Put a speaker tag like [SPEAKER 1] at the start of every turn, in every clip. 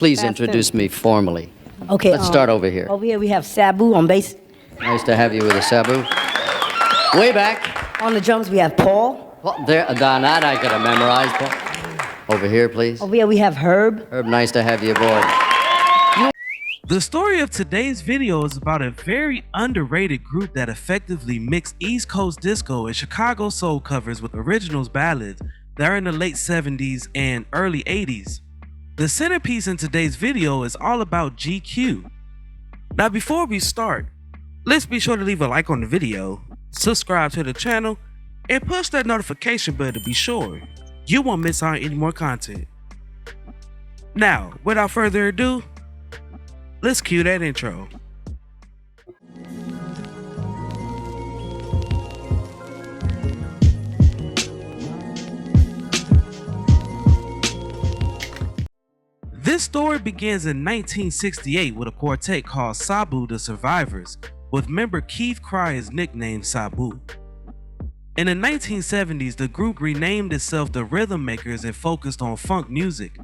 [SPEAKER 1] Please introduce me formally.
[SPEAKER 2] Okay.
[SPEAKER 1] Let's start over here.
[SPEAKER 2] Over here we have Sabu on bass.
[SPEAKER 1] Nice to have you with us, Sabu. Way back.
[SPEAKER 2] On the drums we have Paul.
[SPEAKER 1] Well, there, that I could have memorized. Paul. Over here, please.
[SPEAKER 2] Over here we have Herb.
[SPEAKER 1] Herb, nice to have you aboard.
[SPEAKER 3] The story of today's video is about a very underrated group that effectively mixed East Coast disco and Chicago soul covers with originals ballads that are in the late 70s and early 80s. The centerpiece in today's video is all about GQ. Now before we start, let's be sure to leave a like on the video, subscribe to the channel, and push that notification bell to be sure you won't miss out on any more content. Now, without further ado, let's cue that intro. This story begins in 1968 with a quartet called Sabu the Survivors, with member Keith Cryer's nickname Sabu. In the 1970s, the group renamed itself the Rhythm Makers and focused on funk music.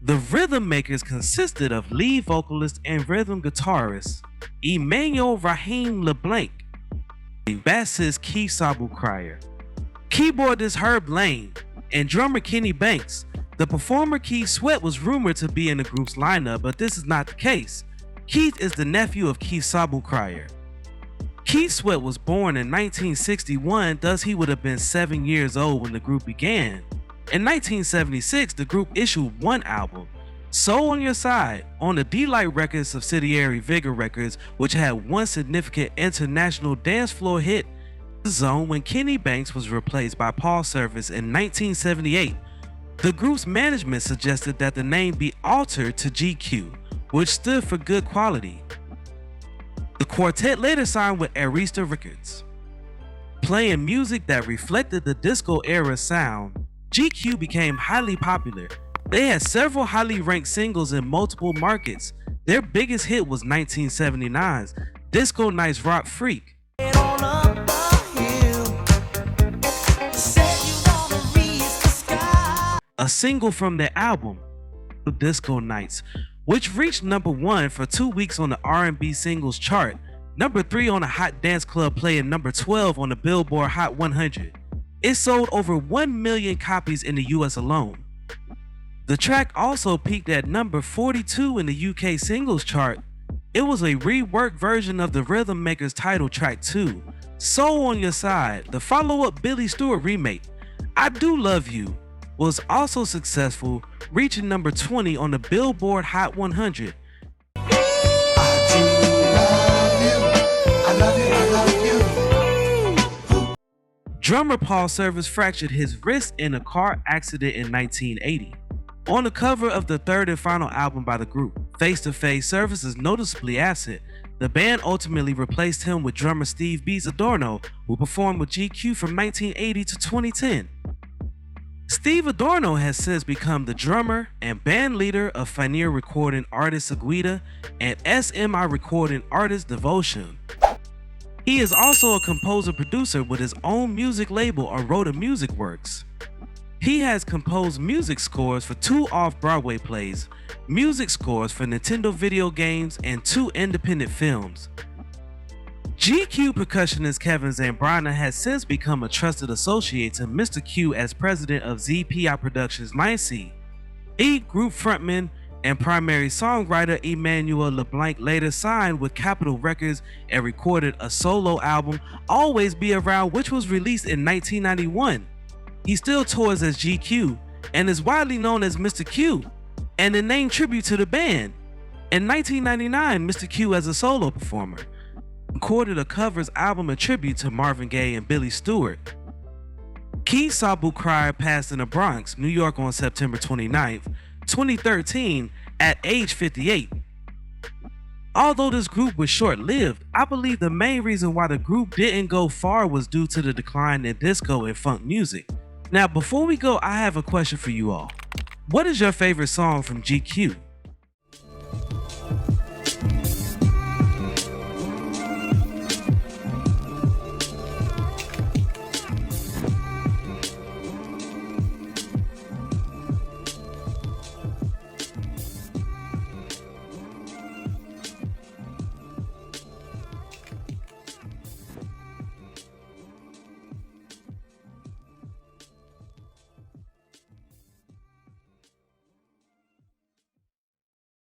[SPEAKER 3] The Rhythm Makers consisted of lead vocalist and rhythm guitarist Emmanuel Raheem LeBlanc, bassist Keith Sabu Cryer, keyboardist Herb Lane, and drummer Kenny Banks. The performer Keith Sweat was rumored to be in the group's lineup, but this is not the case. Keith is the nephew of Keith Sabu Cryer. Keith Sweat was born in 1961, thus he would have been 7 years old when the group began. In 1976, the group issued one album, Soul on Your Side, on the D-Light Records subsidiary Vigor Records, which had one significant international dance floor hit, Zone, when Kenny Banks was replaced by Paul Service in 1978. The group's management suggested that the name be altered to GQ, which stood for Good Quality. The quartet later signed with Arista Records. Playing music that reflected the disco era sound, GQ became highly popular. They had several highly ranked singles in multiple markets. Their biggest hit was 1979's Disco Nights Rock Freak, a single from their album, Disco Nights, which reached #1 for 2 weeks on the R&B singles chart, #3 on the Hot Dance Club Play, and #12 on the Billboard Hot 100. It sold over 1 million copies in the US alone. The track also peaked at #42 in the UK singles chart. It was a reworked version of the Rhythm Makers title track 2, Soul on Your Side. The follow-up Billy Stewart remake, I Do Love You, was also successful, reaching #20 on the Billboard Hot 100. Drummer Paul Service fractured his wrist in a car accident in 1980. On the cover of the third and final album by the group, Face to Face, Service is noticeably absent. The band ultimately replaced him with drummer Steve Beats Adorno, who performed with GQ from 1980 to 2010. Steve Adorno has since become the drummer and band leader of Fanier recording artist Seguida and SMI recording artist Devotion. He is also a composer-producer with his own music label, Aroda Music Works. He has composed music scores for 2 off-Broadway plays, music scores for Nintendo video games, and 2 independent films. GQ percussionist Kevin Zambrana has since become a trusted associate to Mr. Q as president of ZPI Productions Lionsea. Group frontman and primary songwriter Emmanuel LeBlanc later signed with Capitol Records and recorded a solo album, Always Be Around, which was released in 1991. He still tours as GQ and is widely known as Mr. Q, and a name tribute to the band. In 1999, Mr. Q, as a solo performer, recorded a covers album in tribute to Marvin Gaye and Billy Stewart. Keith Sabu Cryer passed in the Bronx, New York on September 29th, 2013 at age 58. Although this group was short-lived, I believe the main reason why the group didn't go far was due to the decline in disco and funk music. Now before we go, I have a question for you all. What is your favorite song from GQ?